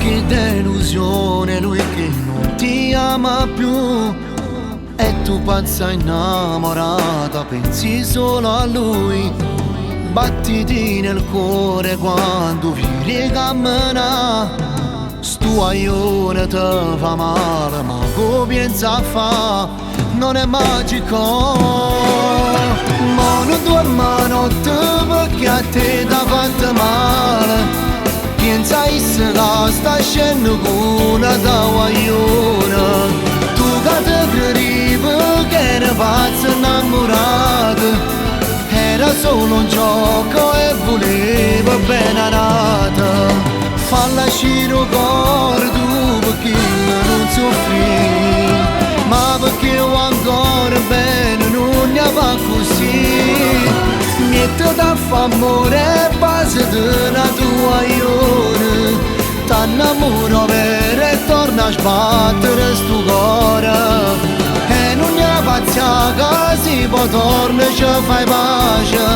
che delusione, lui che non ti ama più. E tu pazza innamorata, pensi solo a lui. Battiti nel cuore quando vi cammina. Sto aione ti fa male, ma come pensa a fa? Non è magico. Ma non dorma notte perché a te t'ha fatto male. Pensa che sta scendendo con una guagliona. Tu che ti credevi che eri pazzo innamorato. Era solo un gioco e voleva bene a nata. Falla uscire il cuore tu perché non soffri. Ma perché io ancora bene non ne va così. Niente da fa amore, base della tua ione. T'annamoro vero e torna a sbattere sto cuore. E non ne pazza che si può tornare e ci fai pace.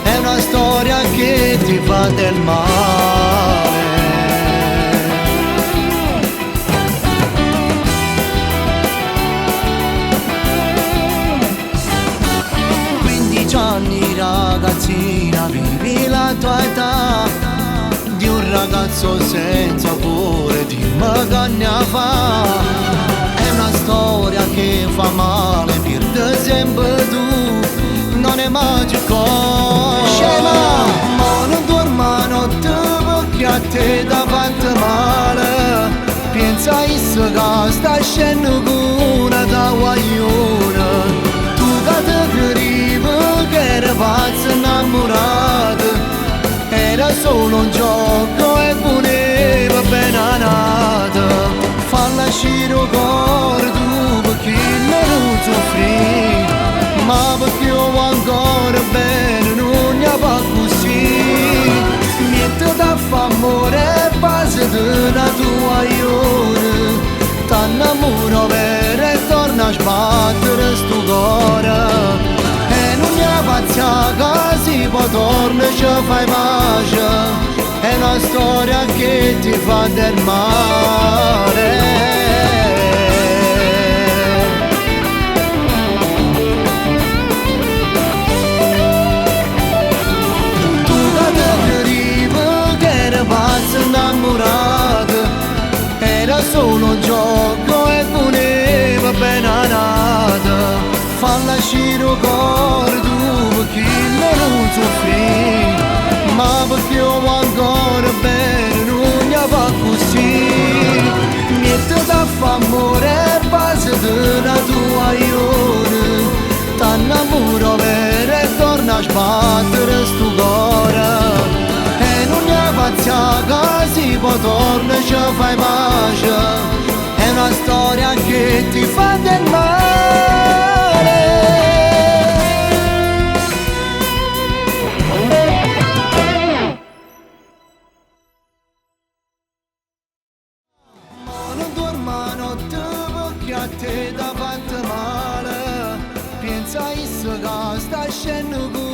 È una storia che ti fa del male. 15 anni ragazzina, vivi la tua età di un ragazzo senza cuore, dimmi che ne fa. È una storia che fa male, per sempre tu, non è magico. Scema, ma non dorma notte perché a te t'ha fatto male. Pensa che sta scendendo con una tua guagliona. Tu che ti credevi che eri pazzo innamorato. Era solo un gioco e voleva bene a nata. Falla uscire il cuore tu perché non soffri. Ma perché io ancora bene non ne va così. Niente da fa amore, base della tua ione. T'annamoro vero e torna a sbattere sto cuore. E non ne pazza che si può tornare e ci fai pace. È una storia che ti fa del male. Era solo un gioco e voleva bene a nata. Falla uscire il cuore tu perché non soffri. Ma perché io ancora bene non ne va così. Niente da fa amore, base della tua ione. T'annamoro vero e torna a sbattere sto cuore. Pazza che si può tornare e ci fai pace. È una storia che ti fa del male. Ma non dorma notte perché a te t'ha fatto male. Pensa che sta scendendo